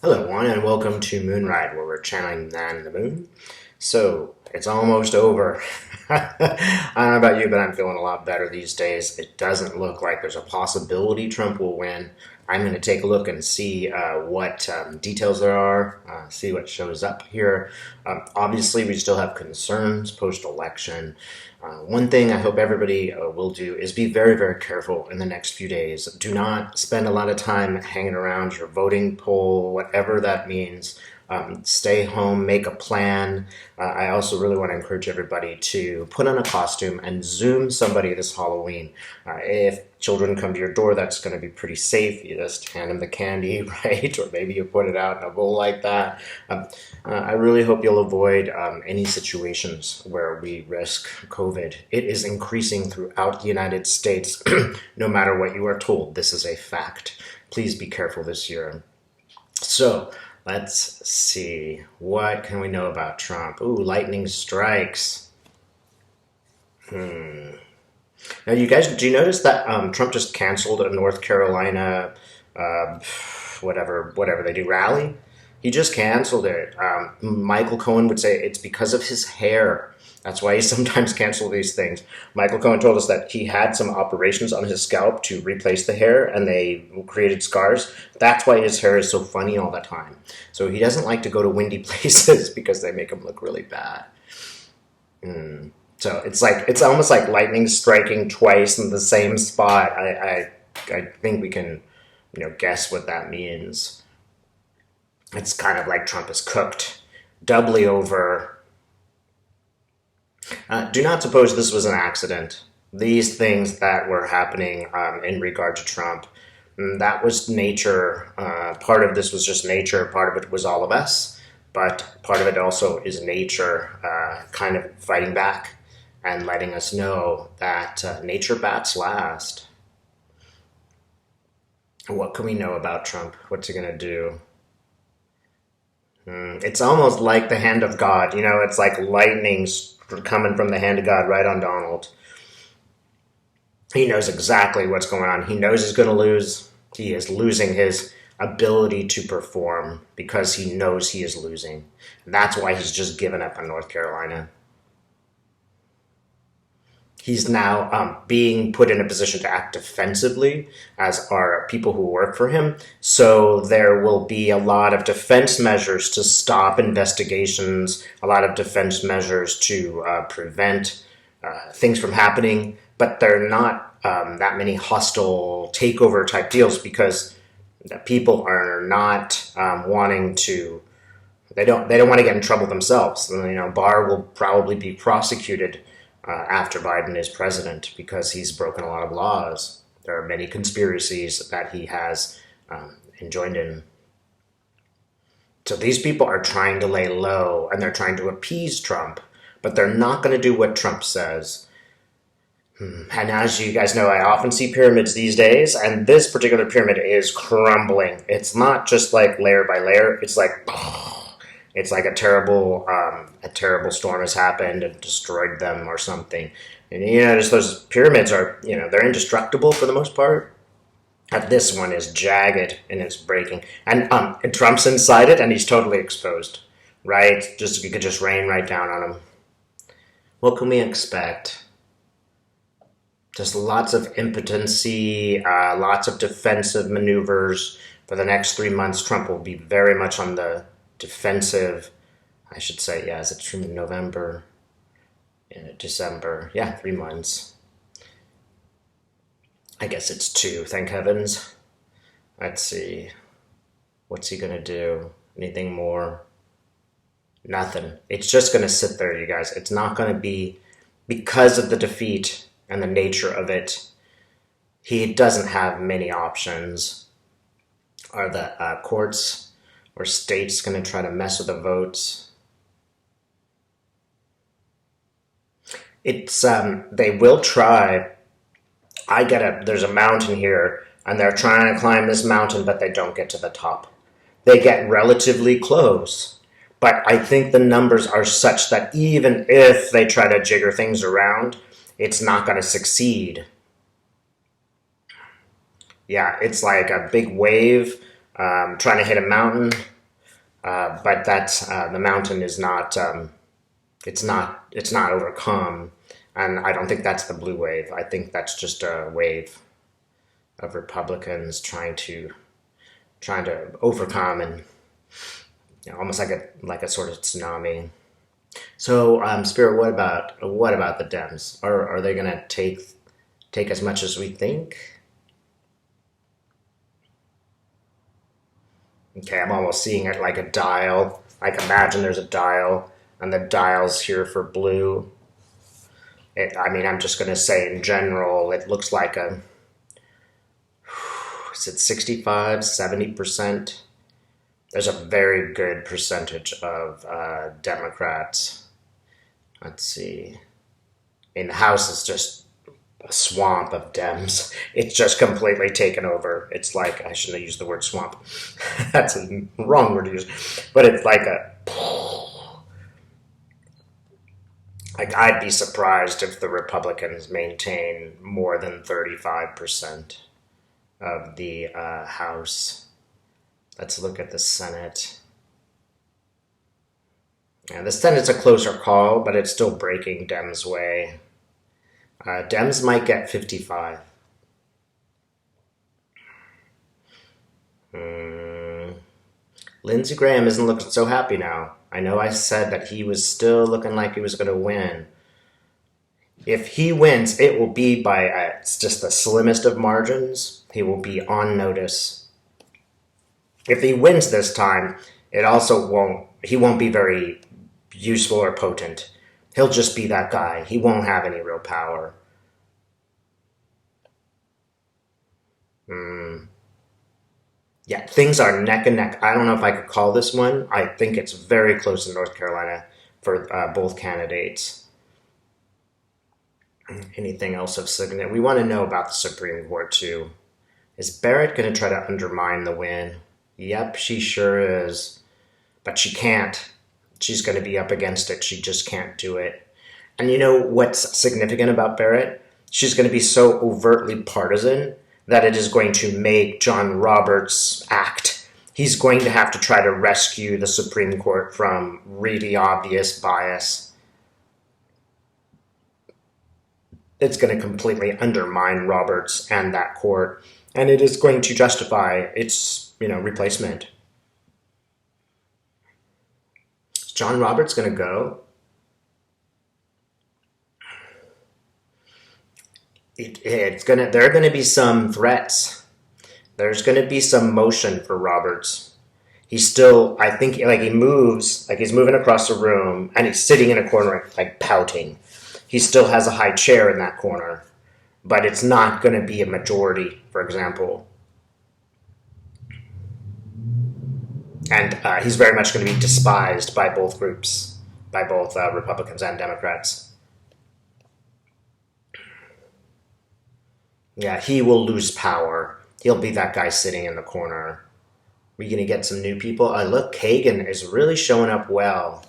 Hello, one, and welcome to Moonride, where we're channeling the man in the moon. So, it's almost over. I don't know about you, but I'm feeling a lot better these days. It doesn't look like there's a possibility Trump will win. I'm going to take a look and see what details there are, see what shows up here. Obviously, we still have concerns post-election. One thing I hope everybody will do is be very, very careful in the next few days. Do not spend a lot of time hanging around your voting poll, whatever that means. Stay home, make a plan. I also really want to encourage everybody to put on a costume and Zoom somebody this Halloween. If children come to your door, that's going to be pretty safe. You just hand them the candy, right? Or maybe you put it out in a bowl like that. I really hope you'll avoid any situations where we risk COVID. It is increasing throughout the United States, no matter what you are told. This is a fact. Please be careful this year. So, let's see. What can we know about Trump? Ooh, lightning strikes. Now, you guys, do you notice that Trump just canceled a North Carolina, whatever they do, rally? He just canceled it. Michael Cohen would say it's because of his hair. That's why he sometimes cancels these things. Michael Cohen told us that he had some operations on his scalp to replace the hair, and they created scars. That's why his hair is so funny all the time. So he doesn't like to go to windy places because they make him look really bad. So it's almost like lightning striking twice in the same spot. I think we can, guess what that means. It's kind of like Trump is cooked doubly over. Do not suppose this was an accident. These things that were happening in regard to Trump, that was nature. Part of this was just nature. Part of it was all of us. But part of it also is nature kind of fighting back and letting us know that nature bats last. What can we know about Trump? What's he going to do? It's almost like the hand of God. It's like lightning coming from the hand of God right on Donald. He knows exactly what's going on. He knows he's going to lose. He is losing his ability to perform because he knows he is losing. That's why he's just given up on North Carolina. He's now being put in a position to act defensively, as are people who work for him. So there will be a lot of defense measures to stop investigations, a lot of defense measures to prevent things from happening. But they're not that many hostile takeover type deals because the people are not wanting to. They don't want to get in trouble themselves. Barr will probably be prosecuted after Biden is president because he's broken a lot of laws. There are many conspiracies that he has joined in. So these people are trying to lay low and they're trying to appease Trump, but they're not going to do what Trump says. And as you guys know, I often see pyramids these days, and this particular pyramid is crumbling. It's not just like layer by layer. It's like a terrible storm has happened and destroyed them or something. And just those pyramids are, they're indestructible for the most part. This one is jagged and it's breaking. And Trump's inside it and he's totally exposed, right? You could just rain right down on him. What can we expect? Just lots of impotency, lots of defensive maneuvers. For the next 3 months, Trump will be very much on the defensive, I should say. Yeah, is it from November, December? Yeah, 3 months. I guess it's 2, thank heavens. Let's see. What's he gonna do? Anything more? Nothing. It's just gonna sit there, you guys. It's not gonna be, because of the defeat and the nature of it, he doesn't have many options. Are the courts or states going to try to mess with the votes? They will try. There's a mountain here, and they're trying to climb this mountain, but they don't get to the top. They get relatively close, but I think the numbers are such that even if they try to jigger things around, it's not going to succeed. Yeah, it's like a big wave trying to hit a mountain. but that's the mountain is not. It's not overcome, and I don't think that's the blue wave. I think that's just a wave of Republicans trying to overcome, and almost like a sort of tsunami. So, Spirit, what about the Dems? Are they going to take as much as we think? Okay, I'm almost seeing it like a dial. Like imagine there's a dial, and the dial's here for blue. I'm just going to say in general, it looks like is it 65, 70%? There's a very good percentage of Democrats. Let's see. The House is just a swamp of Dems. It's just completely taken over. It's like, I shouldn't have used the word swamp. That's a wrong word to use. But it's like I'd be surprised if the Republicans maintain more than 35% of the House. Let's look at the Senate. And the Senate's a closer call, but it's still breaking Dems' way. Dems might get 55. Lindsey Graham isn't looking so happy now. I know I said that he was still looking like he was going to win. If he wins, it will be by it's just the slimmest of margins. He will be on notice. If he wins this time, he won't be very useful or potent. He'll just be that guy. He won't have any real power. Yeah, things are neck and neck. I don't know if I could call this one. I think it's very close in North Carolina for both candidates. Anything else of significance? We want to know about the Supreme Court too. Is Barrett going to try to undermine the win? Yep, she sure is. But she can't. She's going to be up against it. She just can't do it. And you know what's significant about Barrett? She's going to be so overtly partisan that it is going to make John Roberts act. He's going to have to try to rescue the Supreme Court from really obvious bias. It's going to completely undermine Roberts and that court, and it is going to justify its, replacement. Is John Roberts going to go? There are going to be some threats. There's going to be some motion for Roberts. He's still, I think, he moves, he's moving across the room, and he's sitting in a corner, pouting. He still has a high chair in that corner, but it's not going to be a majority, for example. And he's very much going to be despised by both groups, by both Republicans and Democrats. Yeah, he will lose power. He'll be that guy sitting in the corner. We're going to get some new people. Look, Kagan is really showing up well.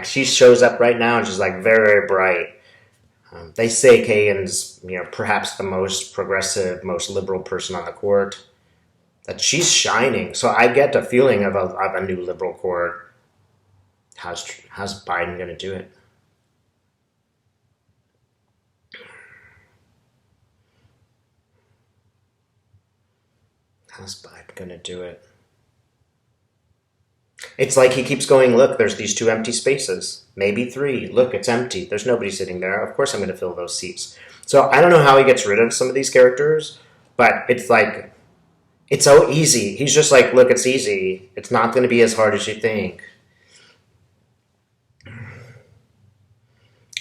She shows up right now and she's very, very bright. They say Kagan's, perhaps the most progressive, most liberal person on the court. That she's shining. So I get the feeling of a new liberal court. How's Biden going to do it? How's Biden going to do it? It's like he keeps going, look, there's these 2 empty spaces. Maybe 3. Look, it's empty. There's nobody sitting there. Of course I'm going to fill those seats. So I don't know how he gets rid of some of these characters, but it's it's so easy. He's just look, it's easy. It's not going to be as hard as you think.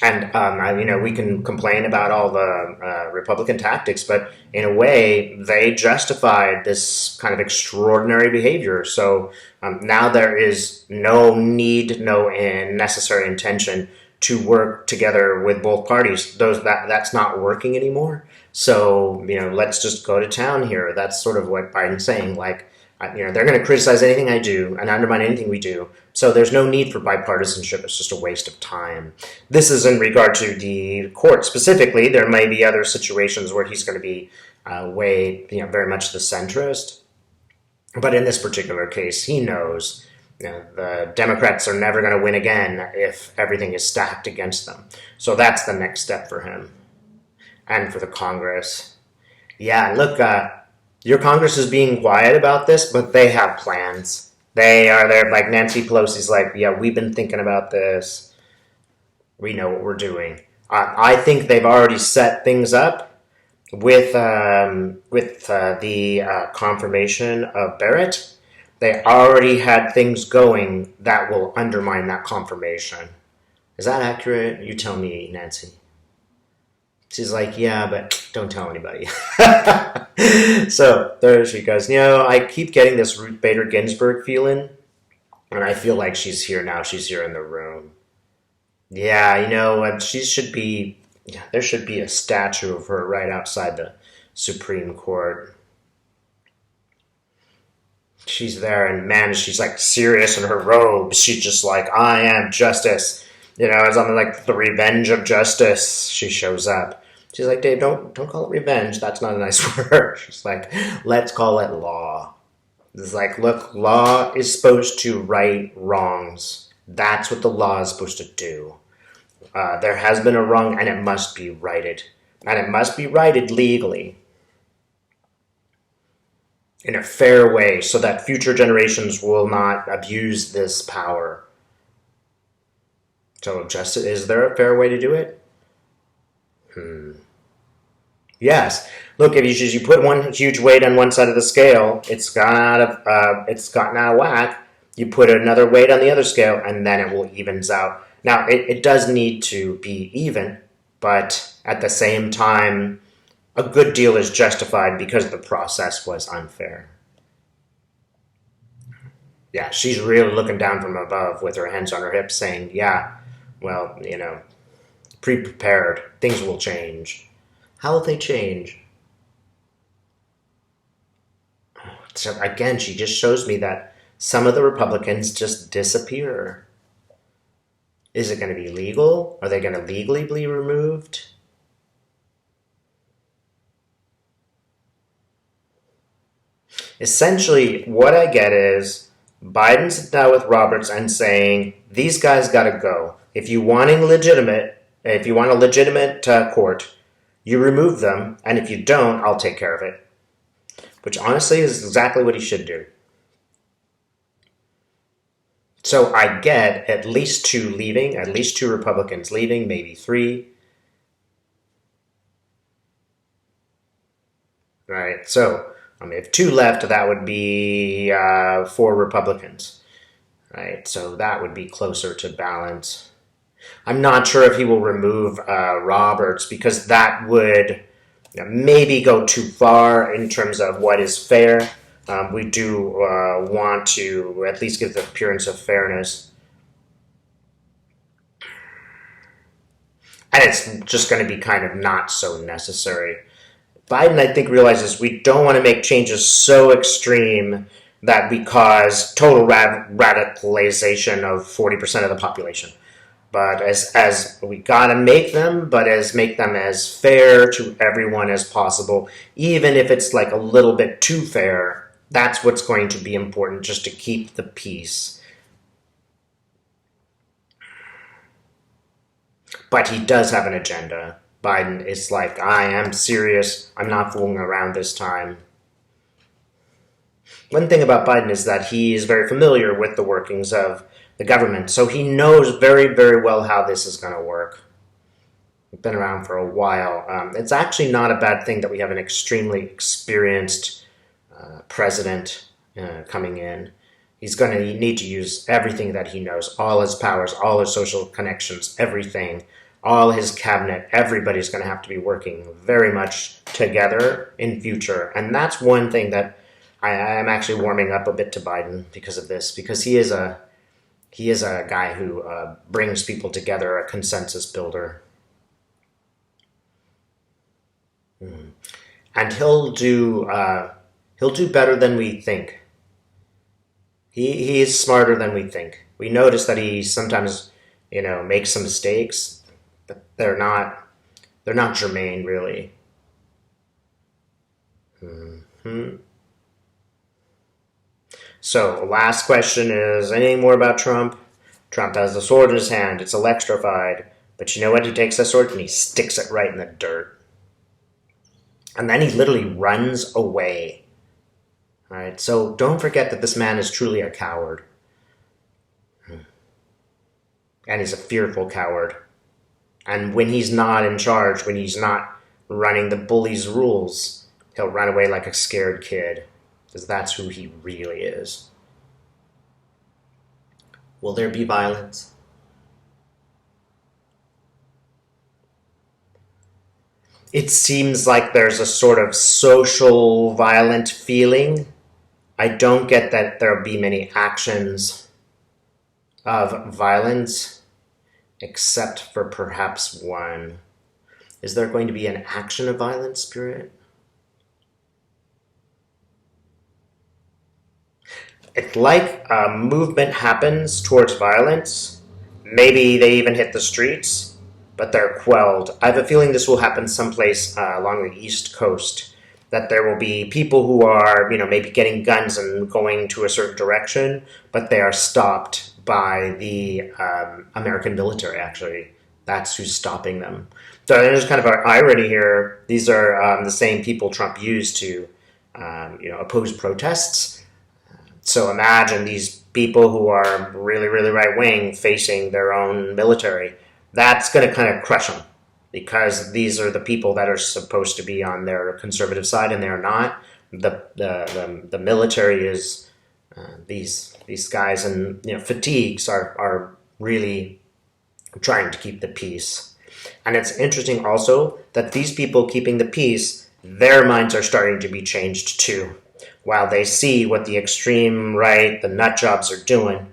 And, we can complain about all the Republican tactics, but in a way, they justified this kind of extraordinary behavior. So now there is no need, no necessary intention to work together with both parties. That's not working anymore. So, let's just go to town here. That's sort of what Biden's saying. They're going to criticize anything I do and undermine anything we do. So there's no need for bipartisanship. It's just a waste of time. This is in regard to the court specifically. There may be other situations where he's going to be very much the centrist. But in this particular case, he knows The Democrats are never going to win again if everything is stacked against them. So that's the next step for him and for the Congress. Yeah, look, your Congress is being quiet about this, but they have plans. They are there, like Nancy Pelosi's like, yeah, we've been thinking about this. We know what we're doing. I think they've already set things up with the confirmation of Barrett. They already had things going that will undermine that confirmation. Is that accurate? You tell me, Nancy. She's like, yeah, but don't tell anybody. So there she goes. I keep getting this Ruth Bader Ginsburg feeling, and I feel like she's here now. She's here in the room. Yeah, she should be. There should be a statue of her right outside the Supreme Court. She's there, and man, she's like serious in her robes. She's just like, I am justice. Something like the revenge of justice. She shows up. She's like, Dave, don't call it revenge. That's not a nice word. She's like, let's call it law. It's like, look, law is supposed to right wrongs. That's what the law is supposed to do. There has been a wrong, and it must be righted. And it must be righted legally. In a fair way, so that future generations will not abuse this power. So, is there a fair way to do it? Yes. Look, if you put one huge weight on one side of the scale, it's gotten out of whack. You put another weight on the other scale, and then it will evens out. Now, it does need to be even, but at the same time, a good deal is justified because the process was unfair. Yeah, she's really looking down from above with her hands on her hips saying, yeah, well, pre-prepared. Things will change. How will they change? So again, she just shows me that some of the Republicans just disappear. Is it going to be legal? Are they going to legally be removed? Essentially, what I get is Biden sitting down with Roberts and saying, these guys got to go. If you want a legitimate court, you remove them, and if you don't, I'll take care of it. Which honestly is exactly what he should do. So I get at least two leaving, at least two Republicans leaving, maybe three. Right, so if two left, that would be 4 Republicans. Right, so that would be closer to balance. I'm not sure if he will remove Roberts because that would maybe go too far in terms of what is fair. We do want to at least give the appearance of fairness. And it's just going to be kind of not so necessary. Biden, I think, realizes we don't want to make changes so extreme that we cause total radicalization of 40% of the population. But as we gotta make them, but make them as fair to everyone as possible, even if it's like a little bit too fair. That's what's going to be important, just to keep the peace. But he does have an agenda. Biden is like, I am serious. I'm not fooling around this time. One thing about Biden is that he is very familiar with the workings of the government, so he knows very, very well how this is going to work. We've been around for a while. It's actually not a bad thing that we have an extremely experienced president coming in. He's going to need to use everything that he knows, all his powers, all his social connections, everything, all his cabinet. Everybody's going to have to be working very much together in future, and that's one thing that I am actually warming up a bit to Biden because of this, because he is a guy who brings people together, a consensus builder. And he'll do better than we think. He is smarter than we think. We notice that he sometimes, makes some mistakes, but they're not germane, really. So, last question is, anything more about Trump? Trump has the sword in his hand. It's electrified. But you know what? He takes that sword and he sticks it right in the dirt. And then he literally runs away. All right, so don't forget that this man is truly a coward. And he's a fearful coward. And when he's not in charge, when he's not running the bully's rules, he'll run away like a scared kid. Because that's who he really is. Will there be violence? It seems like there's a sort of social violent feeling. I don't get that there'll be many actions of violence, except for perhaps one. Is there going to be an action of violence, Spirit? It's like a movement happens towards violence. Maybe they even hit the streets, but they're quelled. I have a feeling this will happen someplace along the East Coast, that there will be people who are, maybe getting guns and going to a certain direction, but they are stopped by the American military, actually. That's who's stopping them. So there's kind of an irony here. These are the same people Trump used to, oppose protests. So imagine these people who are really, really right-wing facing their own military. That's going to kind of crush them, because these are the people that are supposed to be on their conservative side, and they're not. The military is these guys, and fatigues are really trying to keep the peace. And it's interesting also that these people keeping the peace, their minds are starting to be changed too. While they see what the extreme right, the nut jobs are doing,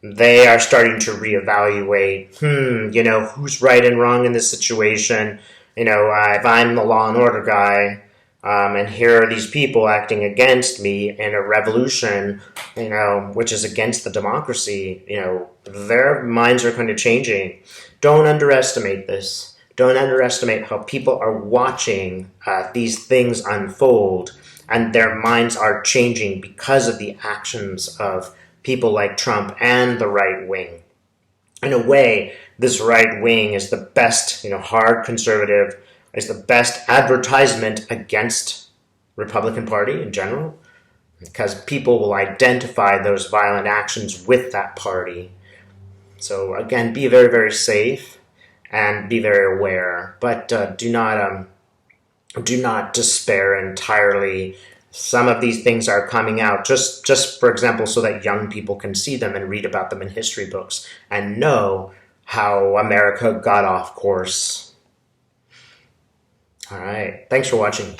they are starting to reevaluate, who's right and wrong in this situation. If I'm the law and order guy, and here are these people acting against me in a revolution, which is against the democracy, their minds are kind of changing. Don't underestimate this. Don't underestimate how people are watching these things unfold, and their minds are changing because of the actions of people like Trump and the right wing. In a way, this right wing is the best, hard conservative, is the best advertisement against Republican Party in general, because people will identify those violent actions with that party. So again, be very, very safe and be very aware, but do not despair entirely. Some of these things are coming out just for example, so that young people can see them and read about them in history books and know how America got off course. All right. Thanks for watching.